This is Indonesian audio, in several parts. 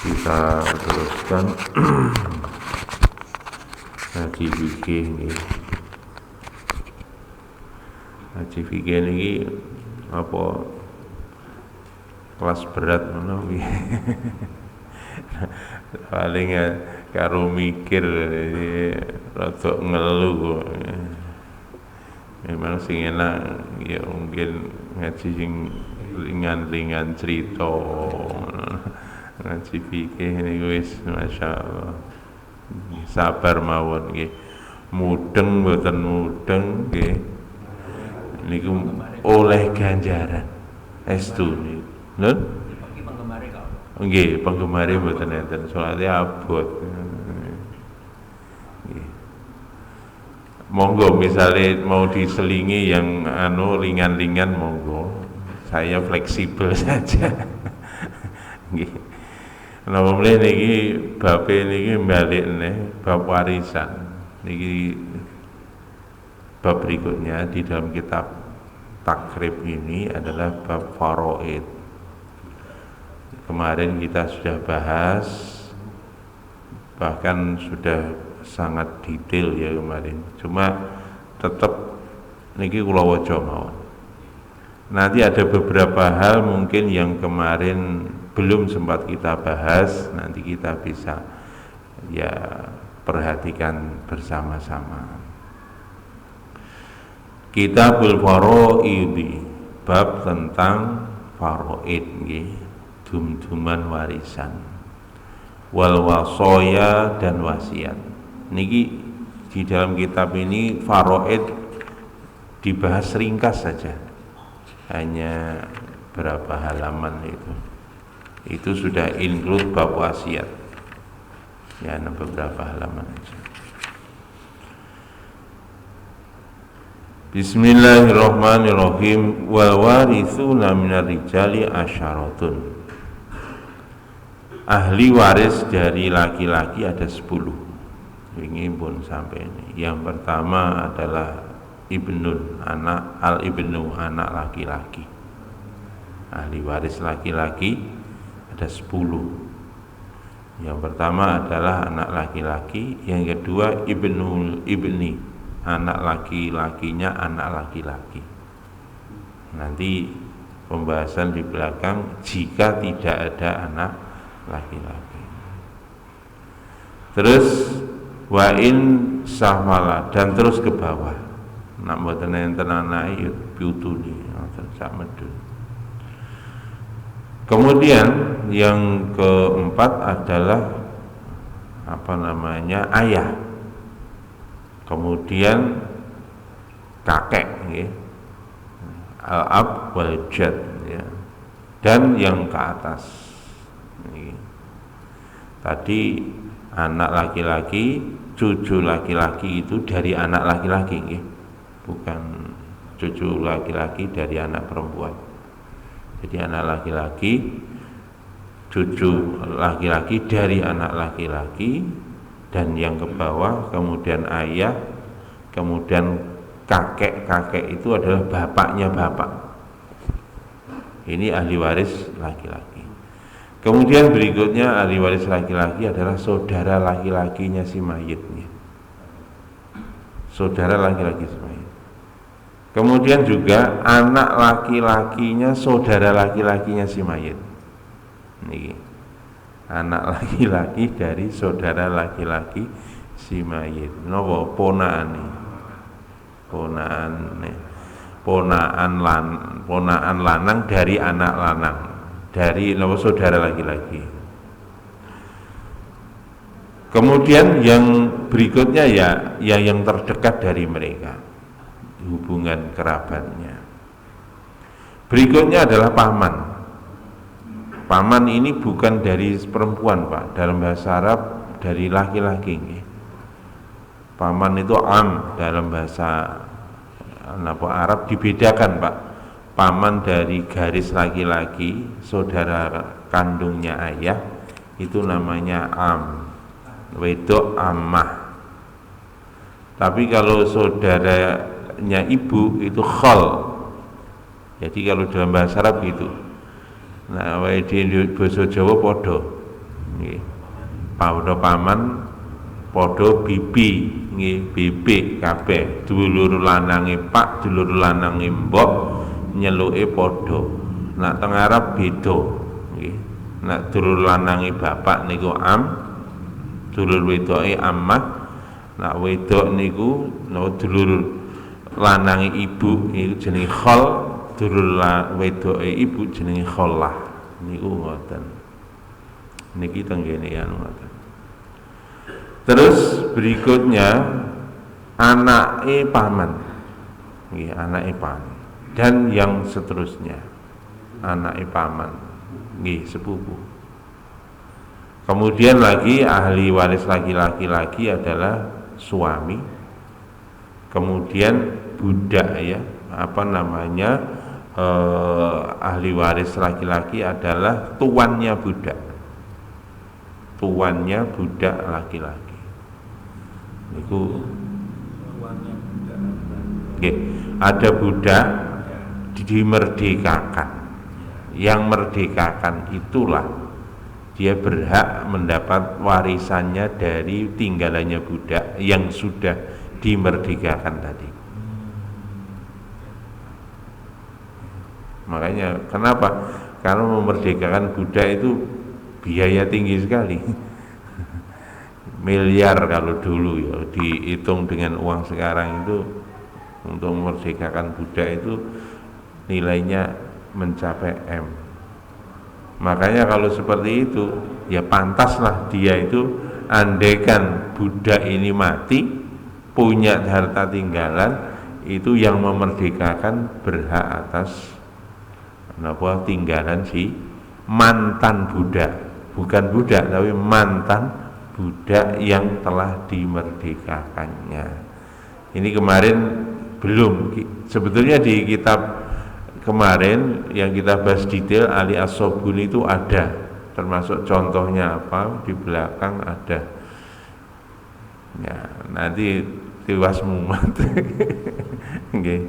Kita teruskan ngaji fikih nggih. Ngaji fikih niki apa kelas berat ngono nggih. Paling karo mikir rada ngelu. Memang sing enak ya mungkin ngaji sing ringan-ringan cerita. Ngaji fikih niku wis masyaallah. Sabar mawon nggih. Mudeng mboten mudeng nggih. Niku oleh ganjaran. Estu niku. Lho? Nggih, penggemare mboten enten, salate abot. Nggih. Monggo misalnya mau diselingi yang ringan-ringan monggo. Saya fleksibel saja. Nggih. Napa mleh niki bab niki balikne bab warisan. Niki bab berikutnya di dalam kitab takrib ini adalah bab faraid. Kemarin kita sudah bahas, bahkan sudah sangat detail ya kemarin. Cuma tetap niki kula waca mawon. Nanti ada beberapa hal mungkin yang kemarin belum sempat kita bahas, nanti kita bisa ya perhatikan bersama-sama. Kitabul Faraidi, bab tentang faraid nggih, dum-duman warisan. Wal wasaya dan wasiat. Niki di dalam kitab ini faraid dibahas ringkas saja. Hanya berapa halaman itu sudah include bab wasiat ya, beberapa halaman aja. Bismillahirrahmanirrahim. Wal warithuna minar rijali asyaratun. Ahli waris dari laki-laki ada 10. Ini pun sampai ini. Yang pertama adalah ibnun, anak, al-ibnu, anak laki-laki. Ahli waris laki-laki ada 10. Yang pertama adalah anak laki-laki, yang kedua ibnul ibni, anak laki-lakinya anak laki-laki. Nanti pembahasan di belakang jika tidak ada anak laki-laki. Terus wain sahwala, dan terus ke bawah. Nak mboten enten anake piutune ngoten sak medun. Kemudian yang keempat adalah ayah. Kemudian kakek nggih. Al-ab wal jad ya. Dan yang ke atas. Nggih. Tadi anak laki-laki, cucu laki-laki itu dari anak laki-laki nggih. Bukan cucu laki-laki dari anak perempuan. Jadi anak laki-laki, cucu laki-laki dari anak laki-laki, dan yang ke bawah kemudian ayah, kemudian kakek itu adalah bapaknya bapak. Ini ahli waris laki-laki. Kemudian berikutnya ahli waris laki-laki adalah saudara laki-lakinya si mayitnya. Saudara laki-laki si mayit. Kemudian juga anak laki-lakinya saudara laki-lakinya si mayit. Niki. Anak laki-laki dari saudara laki-laki si mayit. Napa ponakane? Ponaan lanang dari anak lanang. Dari napa saudara laki-laki. Kemudian yang berikutnya ya yang terdekat dari mereka. Hubungan kerabatnya. Berikutnya adalah paman. Paman ini bukan dari perempuan, Pak. Dalam bahasa Arab dari laki-laki. Paman itu am dalam bahasa Arab dibedakan, Pak. Paman dari garis laki-laki, saudara kandungnya ayah, itu namanya am. Wedok ammah. Tapi kalau saudaranya ibu itu khol. Jadi kalau dalam bahasa Arab gitu. Nah, di bahasa Jawa podo. nggih. Padha paman padha bibi nggih, bibi kabeh, dulur lanange pak, dulur lanange mbok nyeluke padha. Nak teng Arab beda nggih. Nak dulur lanange bapak niku am, dulur wedoke ammah. Nak wedok niku dulur lanange ibu niku jenenge khol, dulur wedoke ibu jenenge khollah. Niku ngoten. Niki tenggene ya ngoten. Terus berikutnya anake paman. Nggih, anake paman. Dan yang seterusnya. Anake paman. Nggih, sepupu. Kemudian lagi ahli waris laki-laki adalah suami. Kemudian budak ya, ahli waris laki-laki adalah tuannya budak. Tuannya budak laki-laki. Itu ada budak dimerdekakan. Yang merdekakan itulah dia berhak mendapat warisannya dari tinggalannya budak yang sudah dimerdekakan tadi. Makanya kenapa? Karena memerdekakan budak itu biaya tinggi sekali. Miliar kalau dulu ya, dihitung dengan uang sekarang itu untuk memerdekakan budak itu nilainya mencapai M. Makanya kalau seperti itu ya pantaslah dia itu, andaikan budak ini mati punya harta tinggalan, itu yang memerdekakan berhak atas tinggalan si mantan budak, bukan budak tapi mantan budak yang telah dimerdekakannya. Ini kemarin belum, sebetulnya di kitab kemarin yang kita bahas detail Ali As-Sobuni itu ada, termasuk contohnya apa di belakang ada. Ya, nanti tiwas mumet. Nggih.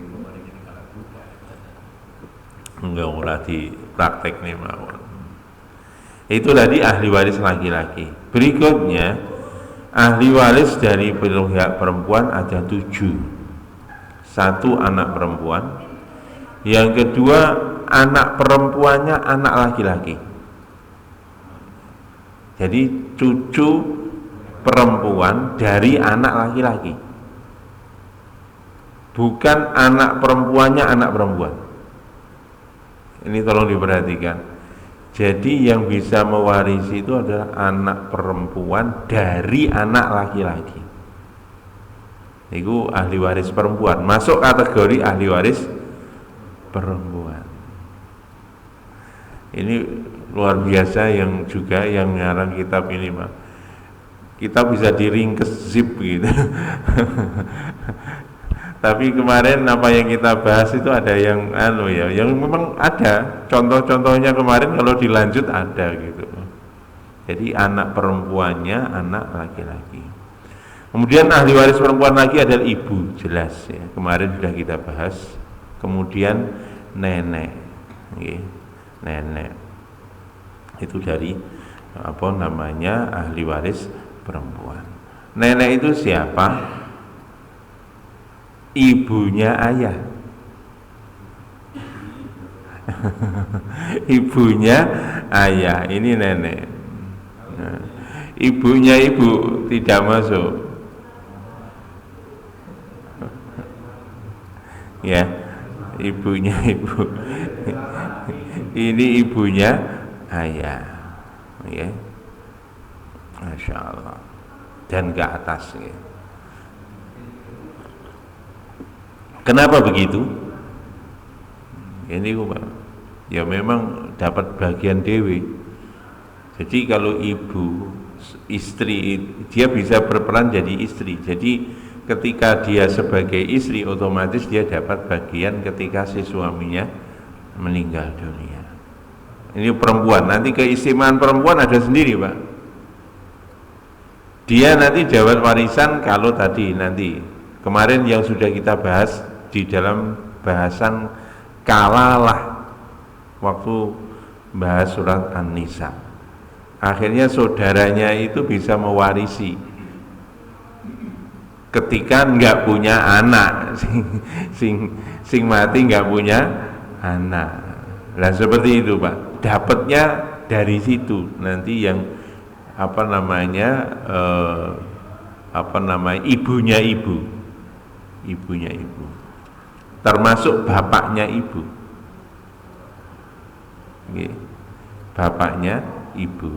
Enggak ora di praktek nih mawon. Itu tadi ahli waris laki-laki. Berikutnya ahli waris dari pihak perempuan ada 7. 1 anak perempuan. Yang kedua anak perempuannya anak laki-laki. Jadi cucu perempuan dari anak laki-laki. Bukan anak perempuannya anak perempuan. Ini tolong diperhatikan. Jadi yang bisa mewarisi itu adalah anak perempuan dari anak laki-laki. Itu ahli waris perempuan, masuk kategori ahli waris perempuan. Ini luar biasa yang juga yang ngarang kitab ini, Pak. Kita bisa diringkes zip gitu. Tapi kemarin apa yang kita bahas itu ada yang yang memang ada contoh-contohnya kemarin, kalau dilanjut ada gitu. Jadi anak perempuannya anak laki-laki. Kemudian ahli waris perempuan lagi adalah ibu, jelas ya. Kemarin sudah kita bahas. Kemudian nenek, nenek itu dari ahli waris perempuan. Nenek itu siapa? Ibunya ayah. Ibunya ayah, ini nenek. Nah, ibunya ibu tidak masuk. Ya, ibunya ibu. Ini ibunya ayah. Ya. Masya Allah. Dan ke atas ya. Kenapa begitu? Ini ya memang dapat bagian dewi. Jadi kalau ibu, istri, dia bisa berperan jadi istri. Jadi ketika dia sebagai istri, otomatis dia dapat bagian ketika si suaminya meninggal dunia. Ini perempuan, nanti keistimewaan perempuan ada sendiri, Pak. Dia nanti dapat warisan kalau tadi nanti kemarin yang sudah kita bahas di dalam bahasan kalalah waktu bahas surat An-Nisa. akhirnya saudaranya itu bisa mewarisi ketika nggak punya anak, sing mati nggak punya anak. Nah seperti itu Pak, dapatnya dari situ nanti yang ibunya ibu, termasuk bapaknya ibu, bapaknya ibu.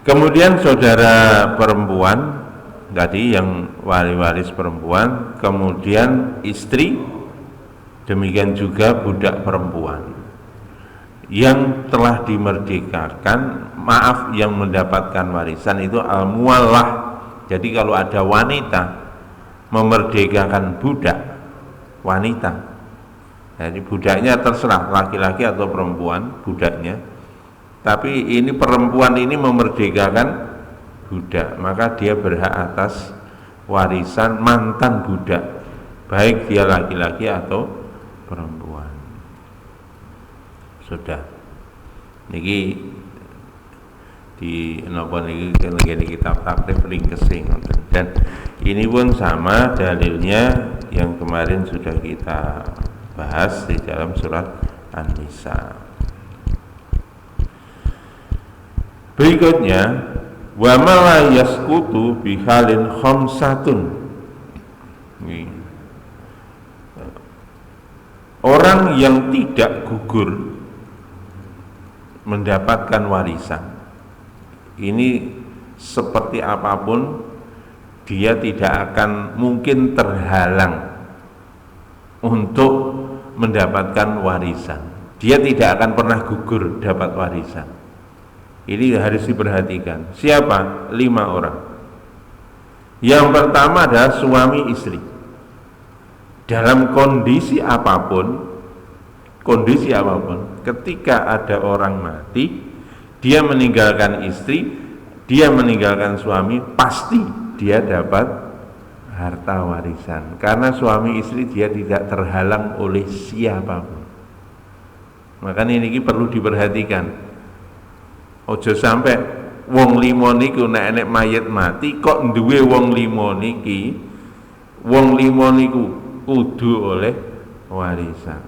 Kemudian saudara perempuan tadi yang waris perempuan, kemudian istri, demikian juga budak perempuan yang telah dimerdekakan, maaf yang mendapatkan warisan itu al-muallah. Jadi kalau ada wanita memerdekakan budak wanita, jadi budaknya terserah laki-laki atau perempuan budaknya, tapi ini perempuan ini memerdekakan budak, maka dia berhak atas warisan mantan budak, baik dia laki-laki atau perempuan. Sudah niki di napa niki di kitab takrif ringkesing, dan ini pun sama dalilnya yang kemarin sudah kita bahas di dalam surat An-Nisa. Berikutnya, wa ma la yasqutu bi halin khamsatun. Orang yang tidak gugur mendapatkan warisan, ini seperti apapun dia tidak akan mungkin terhalang untuk mendapatkan warisan. Dia tidak akan pernah gugur dapat warisan. Ini harus diperhatikan. Siapa? 5 orang. Yang pertama adalah suami istri. Dalam kondisi apapun, ketika ada orang mati, dia meninggalkan istri, dia meninggalkan suami, pasti dia dapat harta warisan. Karena suami istri dia tidak terhalang oleh siapapun. Makanya ini perlu diperhatikan. Ojo sampai wong 5 niku nek enek mayit mati kok duwe wong 5 niki, wong 5 niku kudu oleh warisan.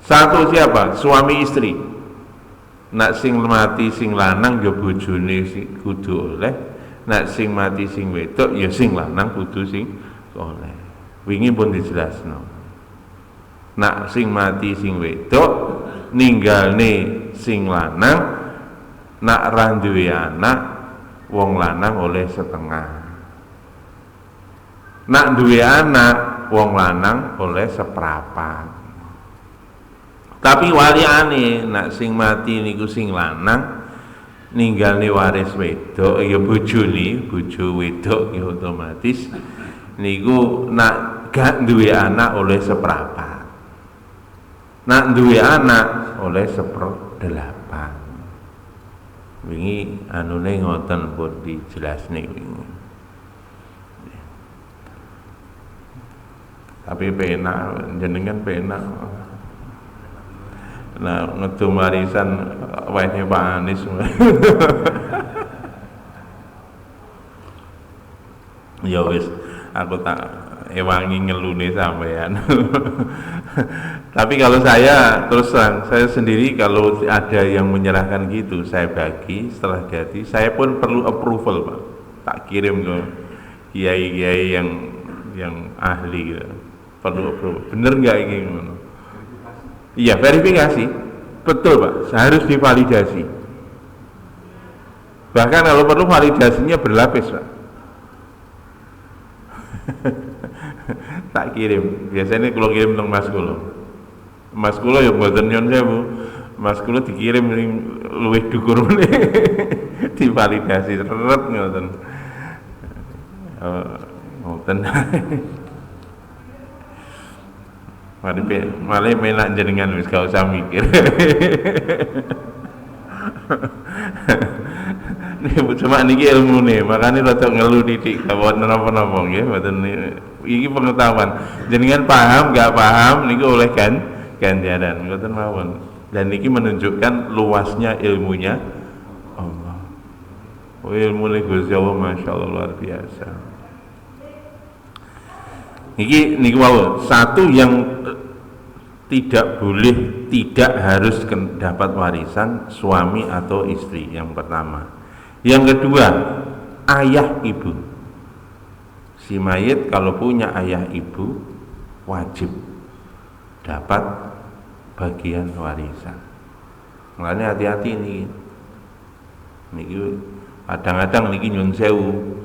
Satu siapa? Suami istri. Nak sing mati sing lanang ya bojone kudu oleh, nak sing mati sing wedok ya sing lanang kudu sing oleh. Wingi pun dijelasno. Nak sing mati sing wedok ninggalne sing lanang, nak ra duwe anak wong lanang oleh setengah. Nak duwe anak wong lanang oleh seprapat. Tapi waliane nak sing mati niku sing lanang ninggalne waris wedok ya bojone, bojo wedok ya otomatis niku nak gak duwe anak oleh seprapat. Nak duwe anak oleh 1/8. Wingi anune ngoten pun dijelasne wingi. Tapi penak jenengan penak. Nah, ngedum warisan wahne Pak Anies. Ya wis, aku tak ewangi ngelune sampean. Tapi kalau saya terus terang, saya sendiri kalau ada yang menyerahkan gitu, saya bagi setelah ganti, saya pun perlu approval, Pak. Tak kirim ke kiai-kiai yang ahli gitu. Perlu approval. Bener nggak ini? Iya, verifikasi. Betul Pak, harus divalidasi. Bahkan kalau perlu validasinya berlapis Pak. Tak kirim. Biasanya kalau kirim teng Mas Kulo. Mas Kulo ya mboten nyon sewu. Mas Kulo dikirim luwih dhuwur meneh. Divalidasi seret ngoten. Ngoten. Malah menak jenengan wis gak usah mikir. Nih cuma niki ilmune, makane rada ngelu titik, gak wonten napa-napa nggih, mboten Ini pengetahuan. Jenengan paham nggak paham niku oleh ganjaran. Ngoten mawon. Dan ini menunjukkan luasnya ilmunya Allah. Oh, ilmu Gusti Allah Masya Allah luar biasa. Niki wow, satu yang tidak boleh, tidak harus dapat warisan suami atau istri, yang pertama. Yang kedua, ayah ibu. Si mayit kalau punya ayah ibu wajib dapat bagian warisan. Makanya hati-hati nih. Niki kadang-kadang niki nyun sewu,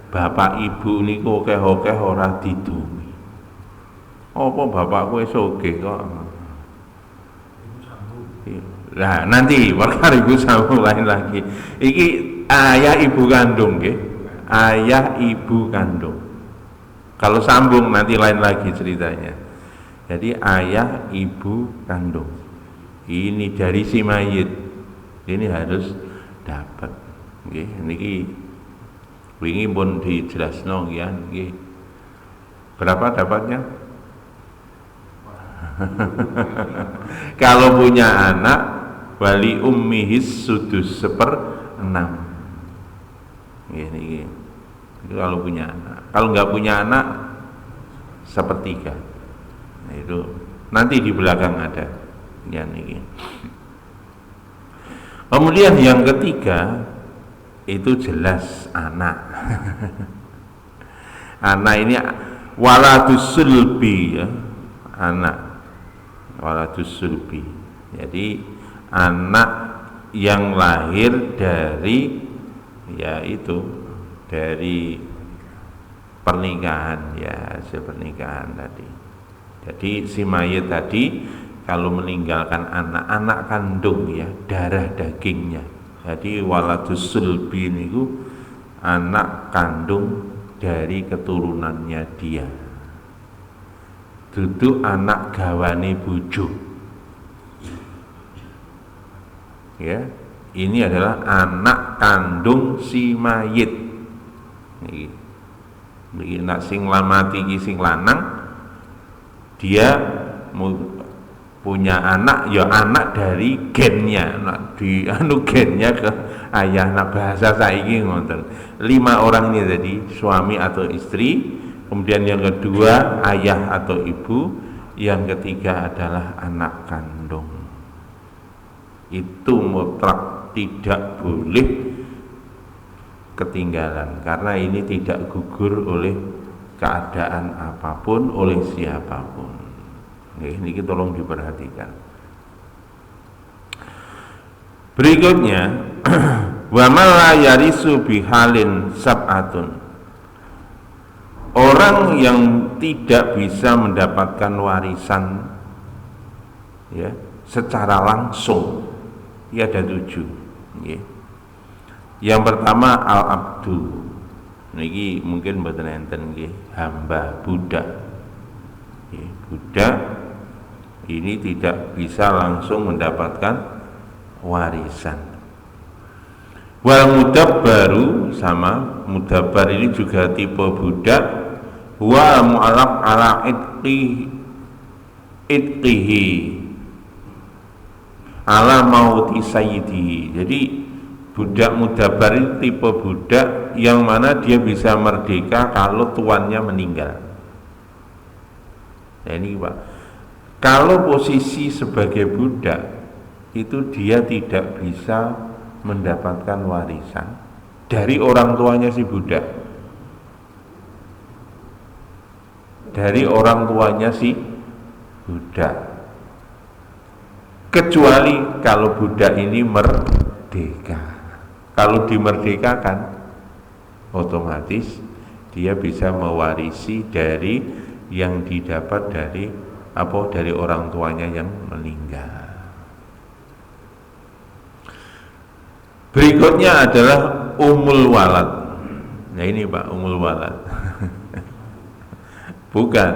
bapak ibu niku akeh-akeh ora didumi. Apa bapakku wis oge kok. Nah, nanti perkara ibu sambung lain lagi. Iki ayah ibu kandung nggih. Ayah ibu kandung. Kalau sambung nanti lain lagi ceritanya. Jadi ayah ibu kandung. Ini dari si mayit. Ini harus dapat. Nggih, niki wingi pun dijelasno ya nggih. Berapa dapatnya? Kalau punya anak wali ummihis sudus 1/6. Nggih, itu kalau punya anak. Kalau nggak punya anak 1/3. Nah, itu nanti di belakang ada ya niki. Kemudian yang ketiga itu jelas anak. Anak ini waladus sulbi ya, anak waladus sulbi. Jadi anak yang lahir dari yaitu dari pernikahan ya, hasil pernikahan tadi. Jadi si mayit tadi kalau meninggalkan anak kandung ya, darah dagingnya. Jadi waladus sulbi niku anak kandung dari keturunannya dia. Duduk anak gawane bojo. Ya, ini adalah anak kandung si mayit. Iki nak sing lamati iki sing lanang, dia punya anak ya anak dari gennya, di gennya ke ayah. Nah bahasa saiki ngoten. 5 orang ini tadi suami atau istri, kemudian yang kedua ayah atau ibu, yang ketiga adalah anak kandung. Itu mutlak tidak boleh ketinggalan karena ini tidak gugur oleh keadaan apapun, oleh siapapun. Ini tolong diperhatikan. Berikutnya wa man la yarisu bihalin sab'atun. Orang yang tidak bisa mendapatkan warisan ya secara langsung, ya ada 7 ya. Yang pertama al-abdu. Niki mungkin mboten enten nggih, hamba, budak. Ya, budak ini tidak bisa langsung mendapatkan warisan. Wal mudabbaru, sama mudabbar ini juga tipe budak. Wa mu'allaq ala itqihi ala mauti sayyidihi. Jadi budak mudabbar ini tipe budak yang mana dia bisa merdeka kalau tuannya meninggal. Nah ini Pak, kalau posisi sebagai budak itu dia tidak bisa mendapatkan warisan dari orang tuanya si budak, dari orang tuanya si budak, kecuali kalau budak ini merdeka. Kalau dimerdekakan otomatis dia bisa mewarisi dari yang didapat dari dari orang tuanya yang meninggal. Berikutnya adalah umul walad. Nah ini Pak, umul walad. Bukan.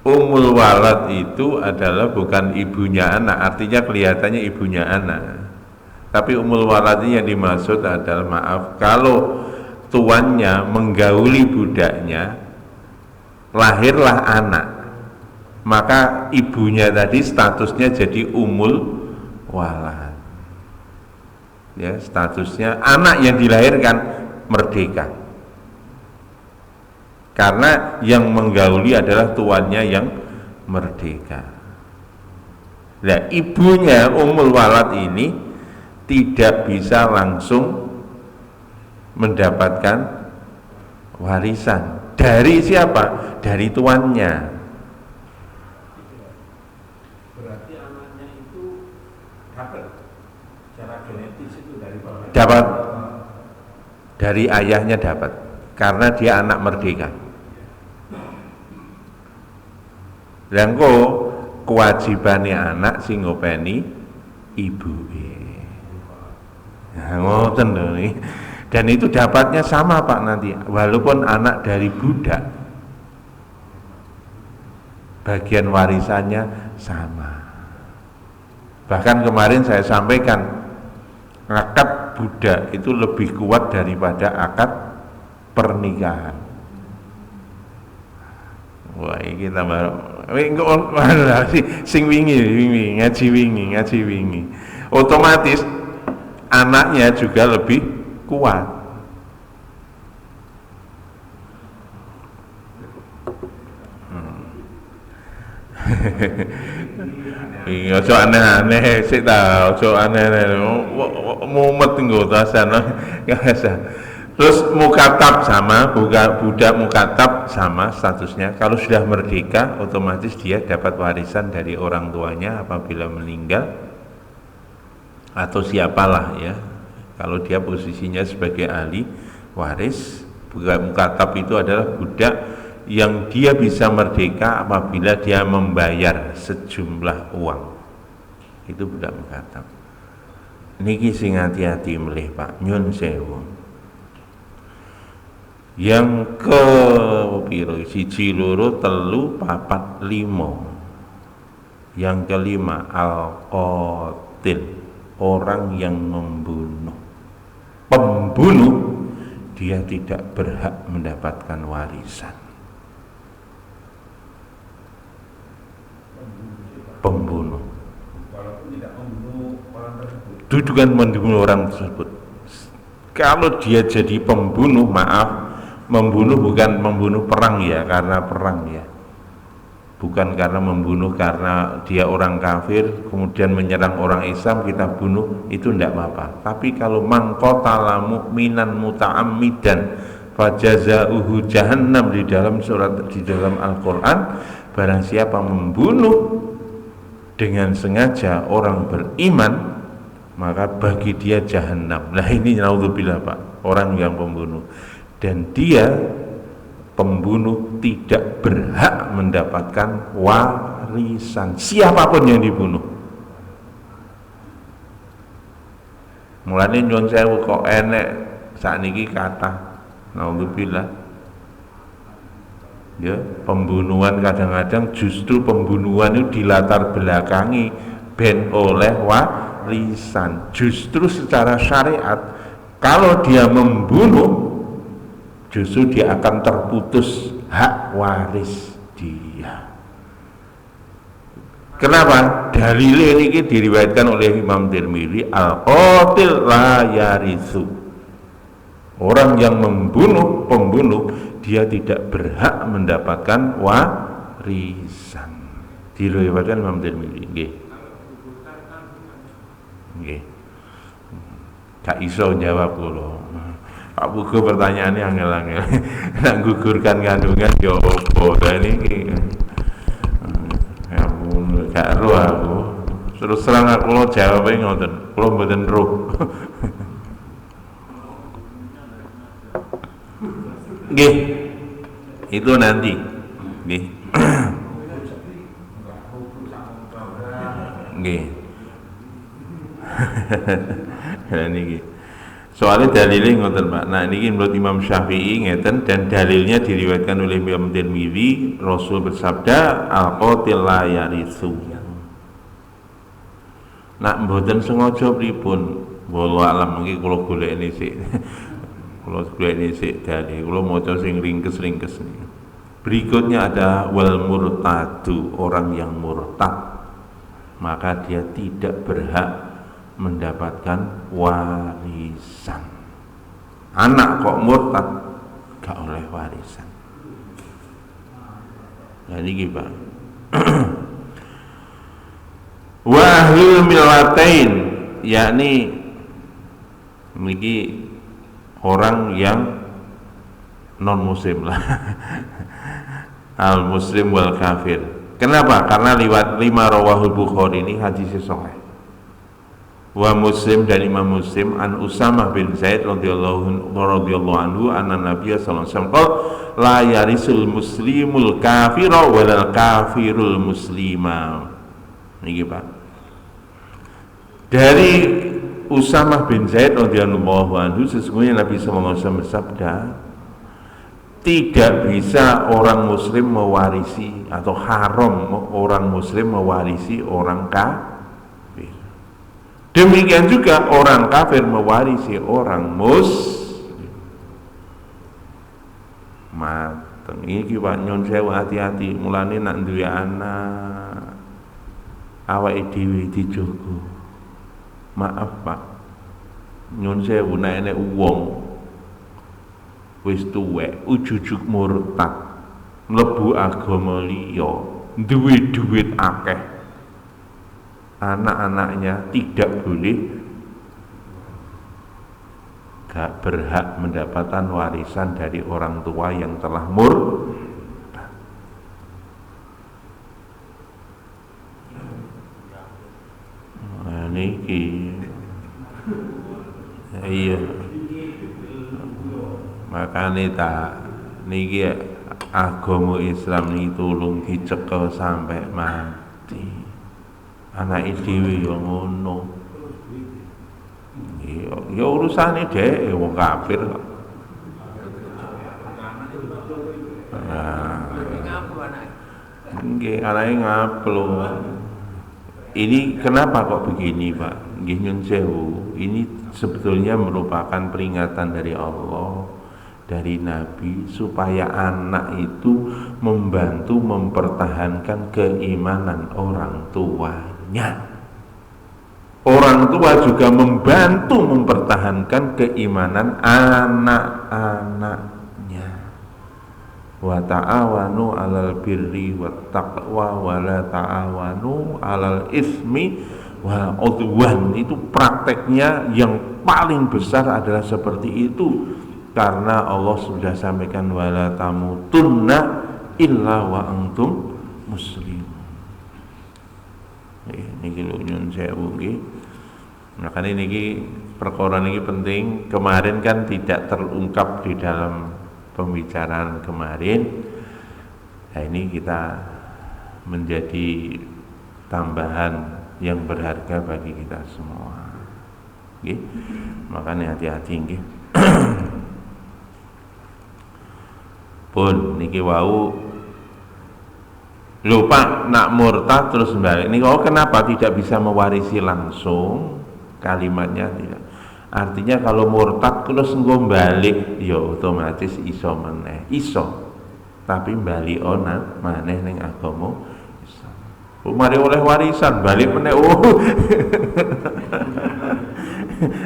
Umul walad itu adalah bukan ibunya anak, artinya kelihatannya ibunya anak. Tapi umul walad yang dimaksud adalah, maaf, kalau tuannya menggauli budaknya lahirlah anak, maka ibunya tadi statusnya jadi umul walad. Ya, statusnya anak yang dilahirkan merdeka. Karena yang menggauli adalah tuannya yang merdeka. Nah, ibunya umul walad ini tidak bisa langsung mendapatkan warisan. Dari siapa? Dari tuannya. Berarti anaknya itu dapat secara genetis itu dari bapak. Dapat dari ayahnya dapat, karena dia anak merdeka. Dan kewajibannya anak sing ngopeni ibuke. Nah, ngoten lho nih. Dan itu dapatnya sama Pak nanti, walaupun anak dari budak, bagian warisannya sama. Bahkan kemarin saya sampaikan, akad budak itu lebih kuat daripada akad pernikahan. Wah, ini kita baru sing wingi ngaji wingi. Otomatis anaknya juga lebih kuat. Iya, ojo aneh-aneh sik ta, ojo aneh-aneh. Mumet nggo tasan. Terus mukatab sama, budak mukatab sama statusnya. Kalau sudah merdeka, otomatis dia dapat warisan dari orang tuanya apabila meninggal atau siapalah ya. Kalau dia posisinya sebagai ahli waris, budak mukatab itu adalah budak yang dia bisa merdeka apabila dia membayar sejumlah uang. Itu budak mukatab. Niki sing hati-hati melih Pak, nyun sewu. Yang ke piro, 1, 2, 3, 4, 5. Yang kelima, al-qatil, orang yang membunuh. Pembunuh, dia tidak berhak mendapatkan warisan. Pembunuh. Walaupun tidak membunuh orang tersebut. Dudukan membunuh orang tersebut. Kalau dia jadi pembunuh, maaf, membunuh bukan membunuh perang ya, karena perang ya, bukan karena membunuh karena dia orang kafir kemudian menyerang orang Islam kita bunuh, itu tidak apa-apa. Tapi kalau mangqatala mu'minan muta'ammidan fajazauhu jahannam, di dalam surat, di dalam Al-Quran, barang siapa membunuh dengan sengaja orang beriman, maka bagi dia jahannam. Nah ini naudzubillah Pak, orang yang pembunuh. Dan dia pembunuh tidak berhak mendapatkan warisan siapapun yang dibunuh. Mulane nyuwun sewu kok enek sakniki kathah naudzubillah. Ya, pembunuhan kadang-kadang justru pembunuhan itu dilatar belakangi ben oleh warisan. Justru secara syariat kalau dia membunuh justru dia akan terputus hak waris dia. Kenapa? Dalilnya ini diriwayatkan oleh Imam Tirmidzi, al-qatil la yaritsu. Orang yang membunuh, pembunuh, dia tidak berhak mendapatkan warisan. Diriwayatkan Imam Tirmidzi. Nggih. Nggih. Gak iso jawab kula. Pak Bugo pertanyaannya angel-angel. Nak gugurkan kandungan ya apa niki. Ya ampun, gak ero aku. Terus terang aku jawabe ngoten. Kula mboten ero. Nggih. Itu nanti. Nggih. Nggih. Niki. Soalnya dalilnya ngoten Pak. Nah ini menurut Imam Syafi'i ngeten, dan dalilnya diriwayatkan oleh Imam Tirmidzi, Rasul bersabda al-qatil la yaritsu. Nak mboten sengaja pripun, wallahu alam, iki kula golekne sik. Kula golekne sik dalil, kula maca sing ringkes-ringkes niki. Berikutnya ada wal murtadu, orang yang murtad, maka dia tidak berhak mendapatkan warisan. Anak kok murtad gak oleh warisan. Nah ini gimana? Wahlul millatain, yakni memiliki orang yang non muslim lah. Al muslim wal kafir. Kenapa? Karena lewat 5 rawahul Bukhari ini hadis sahih. Wa Muslim dan Imam Muslim an Usamah bin Zaid radhiyallahu anhu anna Nabiy sallallahu alaihi wasallam la yarisul muslimul kafira walal kafirul muslima. Niki Pak. Dari Usamah bin Zaid radhiyallahu anhu, sesungguhnya Nabi sallallahu alaihi wasallam bersabda, tidak bisa orang muslim mewarisi atau haram orang muslim mewarisi orang kafir. Demikian juga orang kafir mewarisi orang muslim. Mateng iki Pak nyun sewu hati-hati, mulane nak duwe anak awake dhewe dijogo. Maaf Pak, nyun sewu nek enek wong wis tuwek ujug murtad mlebu agama liya duwe duit akeh, anak-anaknya tidak boleh, gak berhak mendapatkan warisan dari orang tua yang telah murtad. Nah niki iya, makanya tak niki agama Islam ini tulung dicekel sampai mati. Anak dhewe yo ngono. Ya urusane dhek wong kafir kok. Nggih, anake ngaplo. Ini kenapa kok begini, Pak? Nggih nyun sewu. Ini sebetulnya merupakan peringatan dari Allah, dari Nabi, supaya anak itu membantu mempertahankan keimanan orang tuanya. Orang tua juga membantu mempertahankan keimanan anak-anaknya. Wa ta'awanu 'alal birri wat taqwa wa la ta'awanu 'alal ismi wal 'udwan. Itu prakteknya yang paling besar adalah seperti itu. Karena Allah sudah sampaikan wala tamutunna illa wa antum muslimun. Niki lho nyun sewu nggih. Makanya niki perkara niki penting. Kemarin kan tidak terungkap di dalam pembicaraan kemarin. Nah ini kita menjadi tambahan yang berharga bagi kita semua. Nggih. Makanya hati-hati nggih. Pun niki wau lupa nak murtad terus balik. Ini kenapa tidak bisa mewarisi langsung? Kalimatnya tidak. Artinya kalau murtad terus engko balik ya otomatis iso meneh. Iso. Tapi balik ona maneh ning agama Islam. Mari oleh warisan balik meneh. Oh.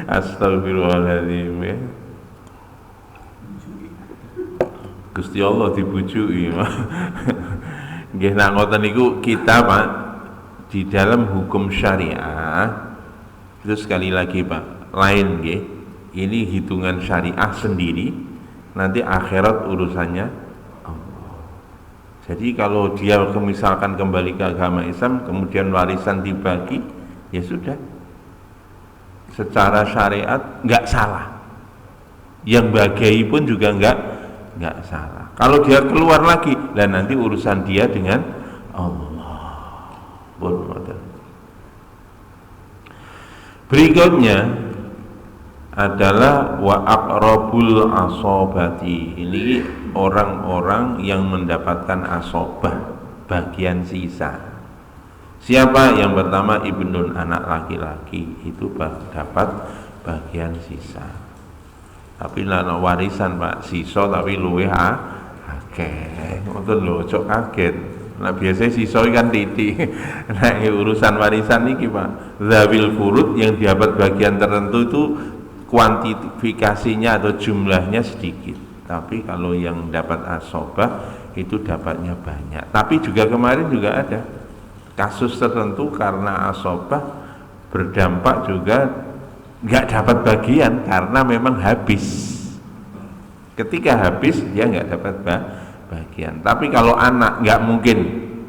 Astagfirullahaladzim ya. Gusti Allah dibujuki. Nggih nak ngoten niku kita Pak di dalam hukum syariah itu sekali lagi Pak lain nggih. Ini hitungan syariah sendiri, nanti akhirat urusannya Allah. Jadi kalau dia misalkan kembali ke agama Islam kemudian warisan dibagi, ya sudah. Secara syariat enggak salah. Yang bagai pun juga enggak salah. Kalau dia keluar lagi, dan nanti urusan dia dengan Allah. Berikutnya adalah wa aqrabul asobati. Ini orang-orang yang mendapatkan asobah, bagian sisa. Siapa? Yang pertama ibnun, anak laki-laki, itu dapat bagian sisa. Tapi lana warisan Pak, sisa tapi luwih Oke, ngoten lho, ojo kaget. Nah biasanya sisa kan titik. Nah urusan warisan ini Pak, zawil furud yang dapat bagian tertentu itu kuantifikasinya atau jumlahnya sedikit. Tapi kalau yang dapat asobah itu dapatnya banyak. Tapi juga kemarin juga ada kasus tertentu karena asobah berdampak juga nggak dapat bagian karena memang habis. Ketika habis dia nggak dapat bagian. Tapi kalau anak nggak mungkin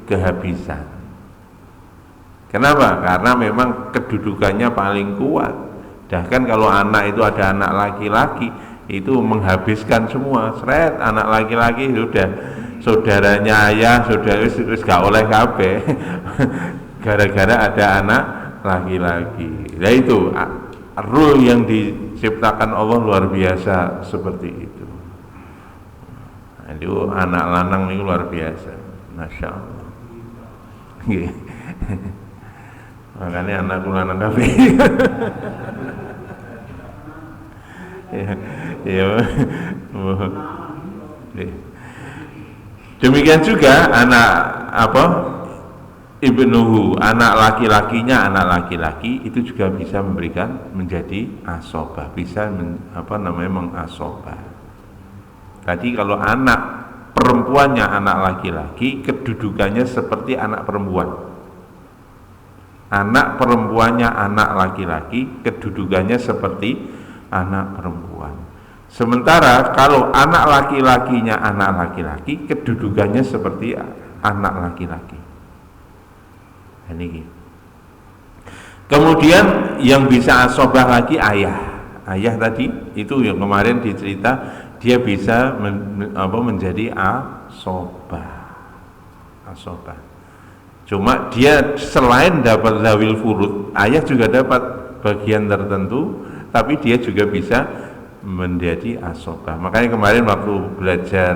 kehabisan. Kenapa? Karena memang kedudukannya paling kuat. Bahkan kalau anak itu ada anak laki-laki itu menghabiskan semua. Seret anak laki-laki sudah saudaranya ayah sudah wis gak oleh kabeh. Gara-gara ada anak laki-laki. Nah itu rule yang diciptakan Allah luar biasa seperti itu. Itu anak lanang itu luar biasa, masya Allah. Makanya anakku lanang kabeh. Ya. Demikian juga anak ibnuhu, anak laki-lakinya, anak laki-laki itu juga bisa memberikan menjadi asobah, bisa mengasobah. Tadi kalau anak perempuannya anak laki-laki, kedudukannya seperti anak perempuan. Anak perempuannya anak laki-laki, kedudukannya seperti anak perempuan. Sementara kalau anak laki-lakinya anak laki-laki, kedudukannya seperti anak laki-laki. Ini. Kemudian yang bisa asobah lagi ayah. Ayah tadi itu yang kemarin dicerita dia bisa menjadi asobah. Cuma dia selain dapat zawil furud, ayah juga dapat bagian tertentu, tapi dia juga bisa menjadi asobah. Makanya kemarin waktu belajar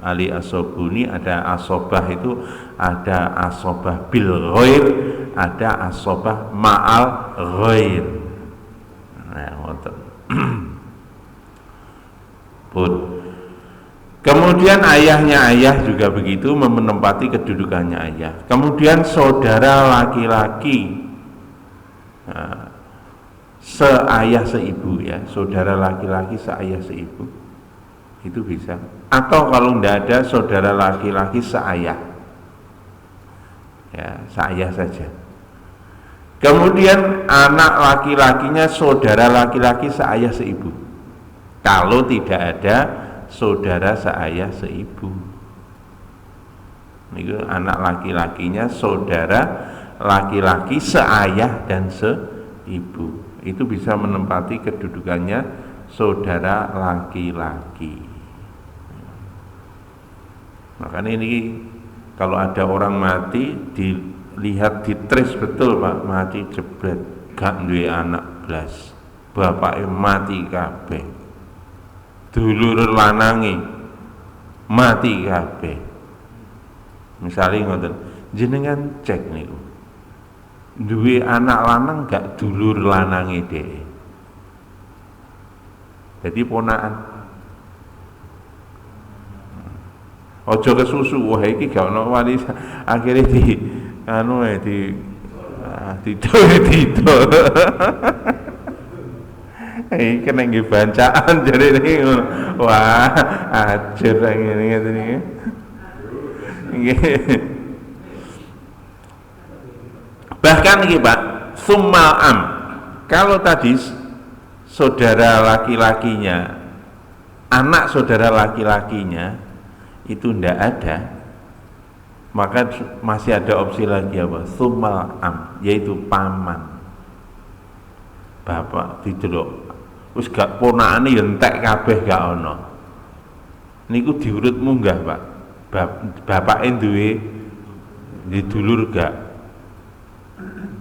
Ali Asobuni ada asobah itu ada asobah bil ghair, ada asobah ma'al ghair. Nah, ngoten. Pun. Kemudian ayahnya ayah juga begitu menempati kedudukannya ayah. Kemudian saudara laki-laki seayah seibu ya, saudara laki-laki seayah seibu itu bisa. Atau kalau tidak ada saudara laki-laki seayah, ya seayah saja. Kemudian anak laki-lakinya saudara laki-laki seayah seibu. Kalau tidak ada saudara seayah seibu, itu anak laki-lakinya saudara laki-laki seayah dan seibu, itu bisa menempati kedudukannya saudara laki-laki. Makanya ini kalau ada orang mati dilihat ditrace betul Pak, mati jebret gak duwe anak blas, bapaknya mati kabeh, dulur lanangi mati kabeh. Misalnya ngoten, jenengan cek niku. Duwe anak lanang gak dulur lanangi dhewe. Jadi ponakan. Ojo kesusu, wah iki gak ono wali akhirnya di kena nggih bancaan jadi ini, wah ajar ngene ngene iki. Bahkan iki Pak, summal am. Kalau tadi saudara laki-lakinya, anak saudara laki-lakinya itu ndak ada, maka masih ada opsi lagi apa? Summal am, yaitu paman. Bapak didelok wis gak ponakane ya entek kabeh gak ana. Niku diurut munggah, Pak. Bapake duwe dulur gak.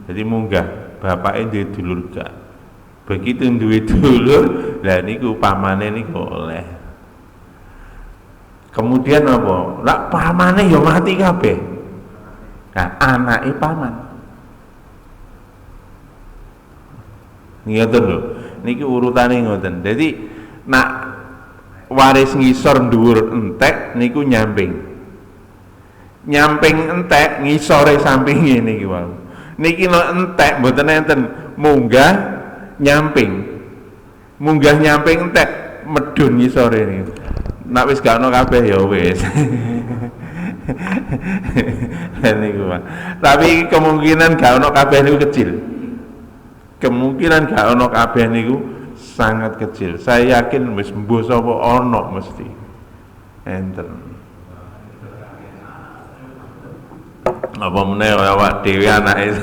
Jadi munggah, bapake duwe dulur gak. Begitu duwe dulur, lah niku pamane niku oleh. Kemudian apa? Lah pamane ya mati kabeh. Nah, anake paman. Ngoten lho. Niki urutane ngoten. Jadi nak waris ngisor dhuwur entek niku nyamping. Nyamping entek ngisore sampinge niki wae. Niki nek entek mboten enten munggah nyamping. Munggah nyamping entek medun ngisore niku. Nek wis gak ono kabeh ya wis. Niku Pak. Tapi kemungkinan gak ono kabeh niku kecil. Kemungkinan gak ono kabeh niku sangat kecil. Saya yakin wis mbuh sapa ono mesti. Enten. Apa meneh awak dhewe anake.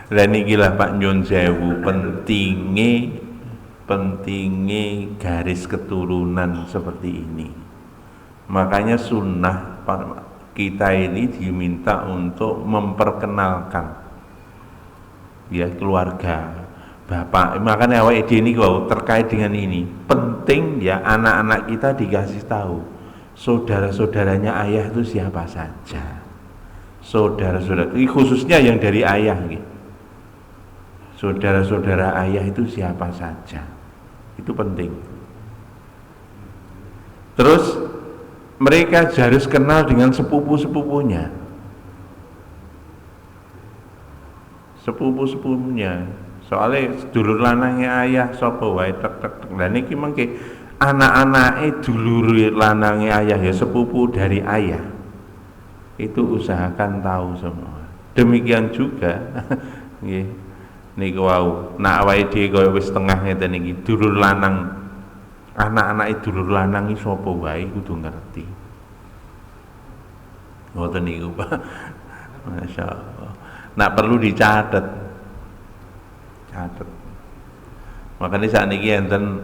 Lah niki lah Pak nyun sewu pentingnya garis keturunan seperti ini. Makanya sunnah kita ini diminta untuk memperkenalkan ya keluarga bapak. Makanya awak ide ini kalau terkait dengan ini penting ya anak-anak kita dikasih tahu saudara-saudaranya ayah itu siapa saja. Saudara-saudara khususnya yang dari ayah gitu. Saudara-saudara ayah itu siapa saja, itu penting. Terus mereka harus kenal dengan sepupu-sepupunya, soalnya dulur lanangnya ayah sapa wae tek. Dan ini mengke anak-anake dulur lanangnya ayah ya sepupu dari ayah, itu usahakan tahu semua. Demikian juga nggih. Niku wau nak awake dhewe kaya wis tengah ngeten iki dulur lanang anak-anake dulur lanang iki sapa wae kudu ngerti. Ngoten niku Pak. Masyaallah. Nak perlu dicatet. Catet. Makanya sakniki enten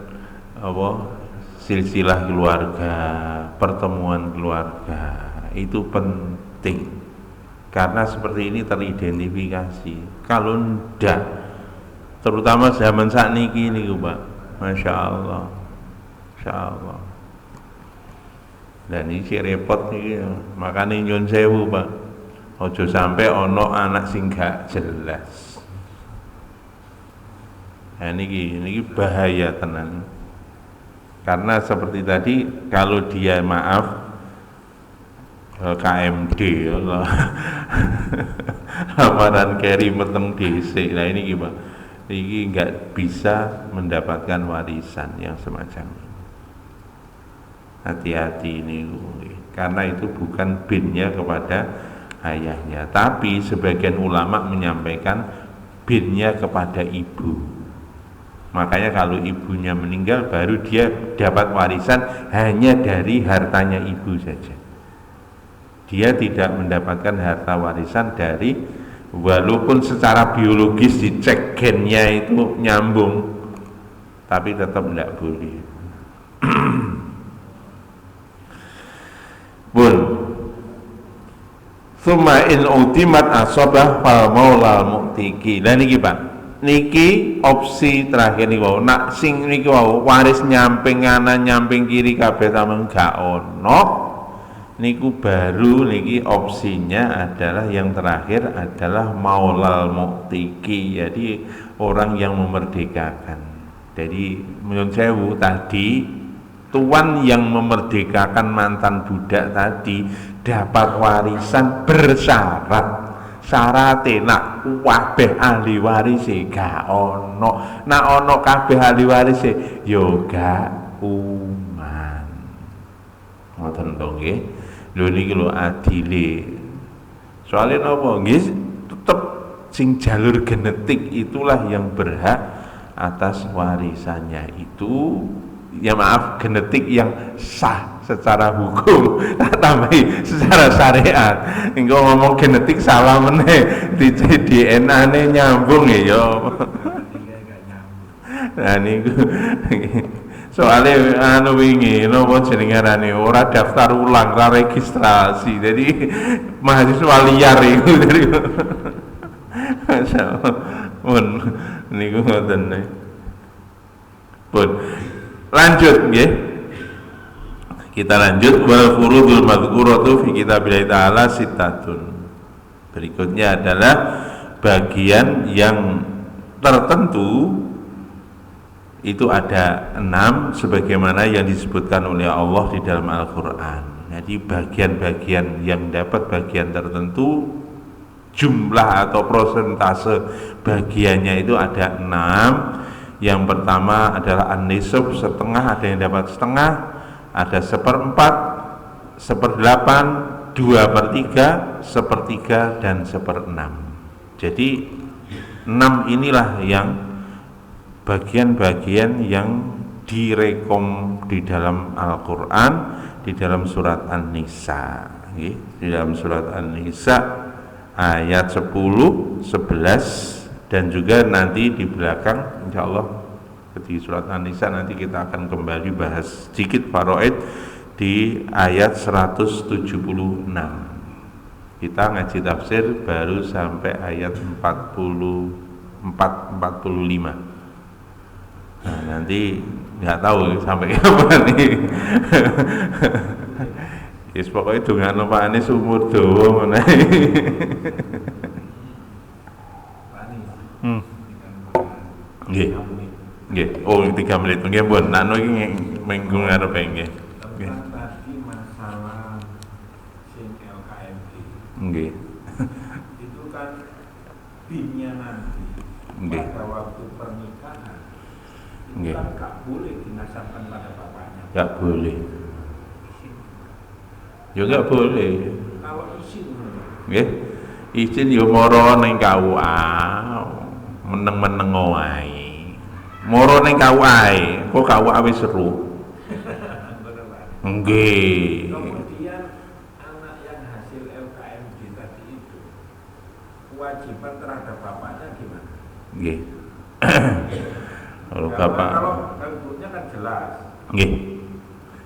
apa silsilah keluarga, pertemuan keluarga itu penting. Karena seperti ini teridentifikasi. Kalau ndak terutama zaman saat niki Pak, Masya Allah. Dan ini si repot nih, makanya nyun sewu Pak, ojo sampai ono anak sing gak jelas. Nah, ini bahaya tenan. Karena seperti tadi, kalau dia maaf KMD Allah, lamaran carry meteng DC. Nah ini gimana? Ini nggak bisa mendapatkan warisan yang semacam ini. Hati-hati ini, karena itu bukan binnya kepada ayahnya, tapi sebagian ulama menyampaikan binnya kepada ibu. Makanya kalau ibunya meninggal baru dia dapat warisan hanya dari hartanya ibu saja. Dia tidak mendapatkan harta warisan dari, walaupun secara biologis dicek gennya itu nyambung, tapi tetap tidak boleh. Bun summa in utimat asobah fal maulal mu'tiki. Lah niki Pak, niki opsi terakhir niki wau. Nak sing niki wau waris nyamping kanan nyamping kiri kabeh sampeyan gak ono. Niku baru niki opsinya adalah yang terakhir adalah maulal mu'tiki, jadi orang yang memerdekakan. Jadi menurut sewu tadi tuan yang memerdekakan mantan budak tadi dapat warisan bersyarat. Syaratnya nak kabeh ahli waris gak ono, nak ono kabeh ahli waris yo gak uman. Ngoten to nggih. Lho niki lho adile. Soalnya napa? Nggih tetep sing jalur genetik itulah yang berhak atas warisannya itu. Ya maaf, genetik yang sah secara hukum, tambahi secara syariat. Engko ngomong genetik salah meneh, di DNA-ne nyambung ya. Nah niku soalnya anu wingi napa jenenge arane ora daftar ulang, ora registrasi. Jadi mahasiswa liar iku dari masyaallah. Mun niku ngoten. Pun lanjut nggih. Kita lanjut wal furudul madhkuratu fi kitabillahi ta'ala sittatun. Berikutnya adalah bagian yang tertentu itu ada 6 sebagaimana yang disebutkan oleh Allah di dalam Al-Quran. Jadi bagian-bagian yang dapat bagian tertentu, jumlah atau persentase bagiannya itu ada 6. Yang pertama adalah an-nisf, setengah, ada yang dapat setengah, ada 1/4, 1/8, 2/3, 1/3, dan 1/6. Jadi 6 inilah yang bagian-bagian yang direkom di dalam Al-Quran, di dalam surat An-Nisa. Di dalam surat An-Nisa ayat 10, 11, dan juga nanti di belakang insya Allah di surat An-Nisa nanti kita akan kembali bahas sedikit faraid di ayat 176. Kita ngaji tafsir baru sampai ayat 45. Nah, nanti nggak tahu sampai kapan nih. Yes, pokoknya dengan Pak Anies umur doang mana. Nggih. Nggih. Oh, 3 menit. Nggih, pun. Nano iki minggu ngarep nggih. Tadi masalah SIM LKMD. Nggih. Itu kan BIM-nya nanti pada waktu pernikahan itu kan nggak boleh dinasabkan pada bapaknya. Nggak boleh. Ya nggak boleh. Kalau izin, Nggih. Izin yo moro ning KUA. Meneng-meneng wae. Moro ning KUA, kok KUA wis seru. Nggih. kemudian anak yang hasil LKMD tadi itu kewajiban terhadap bapaknya gimana? Nggih. Kalau Karena bapak, kalau ibunya kan jelas. nggih.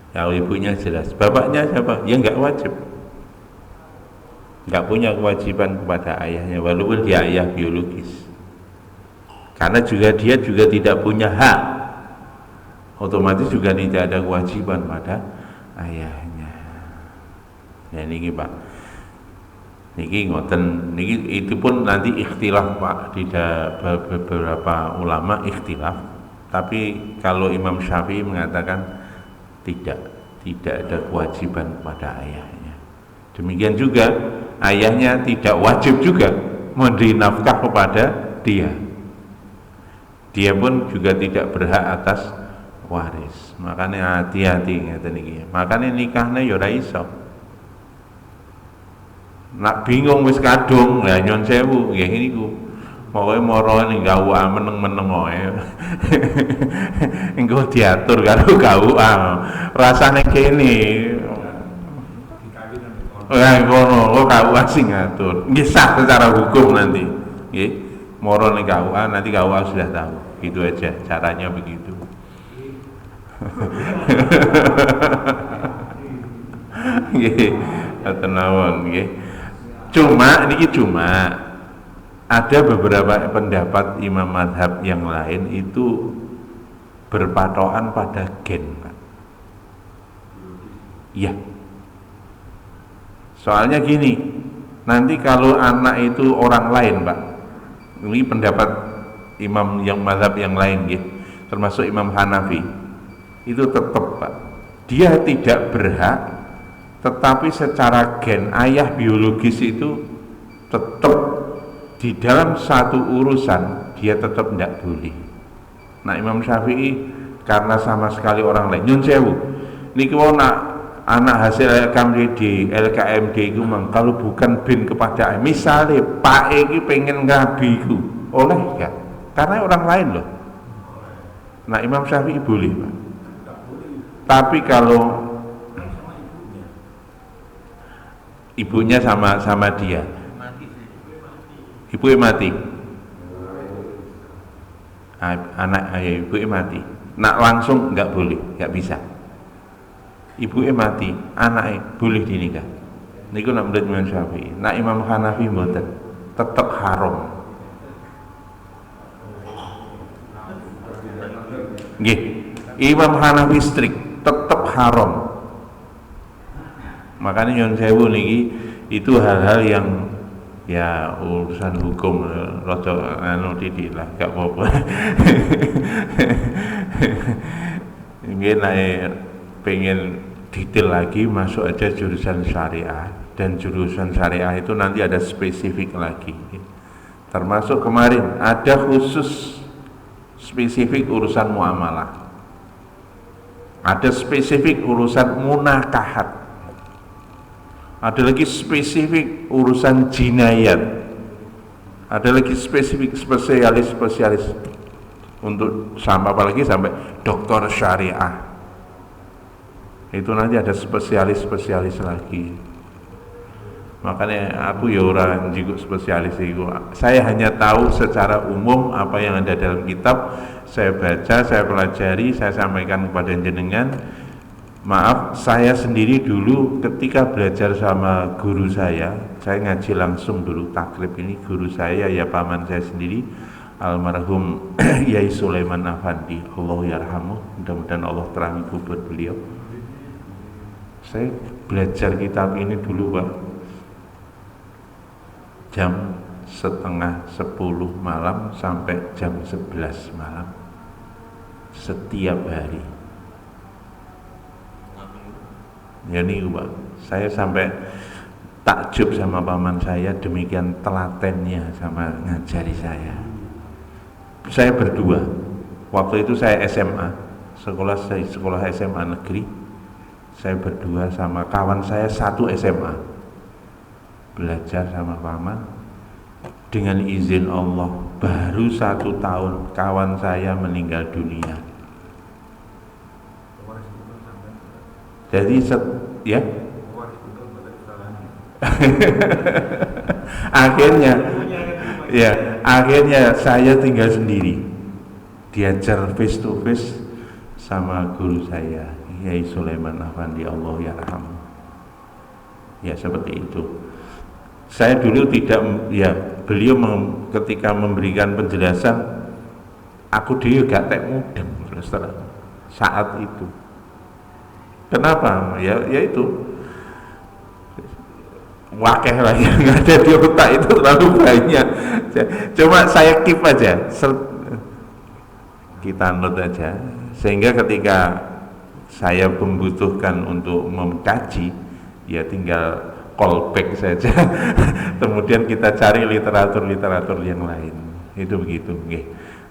Kalau ibunya jelas. Bapaknya siapa? Ya nggak wajib. Nggak punya kewajiban kepada ayahnya, walaupun dia ayah biologis. Karena juga dia juga tidak punya hak. Otomatis juga tidak ada kewajiban pada ayahnya. Ya niki Pak. Niki ngoten, niki itu pun nanti ikhtilaf Pak, tidak beberapa ulama ikhtilaf. Tapi kalau Imam Syafi'i mengatakan tidak ada kewajiban kepada ayahnya. Demikian juga ayahnya tidak wajib juga memberi nafkah kepada dia. Dia pun juga tidak berhak atas waris. Makanya hati-hati ngeten iki. Makanya nikahnya ya ora iso. Nak bingung wis kadung, ya nyon sewu nggih niku. Pokoke moro ning KUA meneng-meneng wae. Engko diatur karo KUA. Rasane kene. Ya ngono, kok KUA sing ngatur. Nggih sah secara hukum nanti. Nggih. Moro ning KUA, nanti KUA sudah tahu. Gitu aja, caranya begitu. Nggih, tenawon nggih. Cuma ada beberapa pendapat imam mazhab yang lain itu berpatokan pada gen, Pak. Iya. Soalnya gini, nanti kalau anak itu orang lain, Pak. Ini pendapat imam yang mazhab yang lain gitu, termasuk Imam Hanafi. Itu tetap, Pak. Dia tidak berhak, tetapi secara gen ayah biologis itu tetap di dalam satu urusan dia tetap tidak boleh. Nah Imam Syafi'i karena sama sekali orang lain nyun sewu niki nak anak hasil LKMD itu mang kalau bukan bin kepada misalnya Pak iki pengen ngabi itu oleh enggak karena orang lain loh. Nah Imam Syafi'i boleh Pak. Tapi kalau ibunya sama dia ibu mati, anak ibu mati, nak langsung nggak boleh, nggak bisa. Ibu mati, anak boleh dinikah. Niku nak menurut Imam Syafi'i. Nak Imam Hanafi mboten, tetap haram. Nggih, Imam Hanafi strict, tetap haram. Makanya Nyun Sewu niki itu hal-hal ya urusan hukum rada anu titik lah gak apa-apa. Nggih nek pengen detail lagi masuk aja jurusan syariah, dan jurusan syariah itu nanti ada spesifik lagi. Termasuk kemarin ada khusus spesifik urusan muamalah. Ada spesifik urusan munakahat. Ada lagi spesifik urusan jinayat. Ada lagi spesifik spesialis untuk sama apalagi sampai doktor syariah. Itu nanti ada spesialis lagi. Makanya aku ya orang juga spesialis itu. Saya hanya tahu secara umum apa yang ada dalam kitab. Saya baca, saya pelajari, saya sampaikan kepada jenengan. Maaf, saya sendiri dulu ketika belajar sama guru saya ngaji langsung dulu takrib ini, guru saya ya paman saya sendiri, almarhum Yai Sulaiman Afandi, Allah yarhamu, mudah-mudahan Allah terangi kubur beliau. Saya belajar kitab ini dulu Pak, jam setengah 10 malam sampai jam 11 malam setiap hari. Ya nih Pak, saya sampai takjub sama paman saya, demikian telatennya sama ngajari saya. Saya berdua, waktu itu saya SMA, sekolah SMA negeri. Saya berdua sama kawan saya satu SMA, belajar sama paman. Dengan izin Allah, baru 1 tahun kawan saya meninggal dunia. Jadi ya akhirnya saya tinggal sendiri, diajar face to face sama guru saya Yai Sulaiman Afandi, Allah yarhamu. Ya seperti itu. Saya dulu tidak, ya beliau ketika memberikan penjelasan, aku dulu gak tek mudeng terus terang saat itu. Kenapa? Ya itu wakeh lah yang ada di otak itu terlalu banyak. Cuma saya keep aja, kita note aja, sehingga ketika saya membutuhkan untuk mengkaji, ya tinggal callback saja. Kemudian kita cari literatur yang lain. Itu begitu.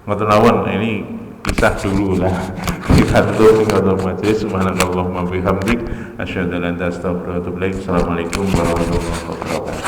Ngoten mawon, ini kisah dulu lah. Kita tutup dengan majelis. Subhanallahumma bihamdik, asyhadu an la ilaha illa anta, astaghfiruka wa atubu ilaik. Assalamualaikum warahmatullahi wabarakatuh.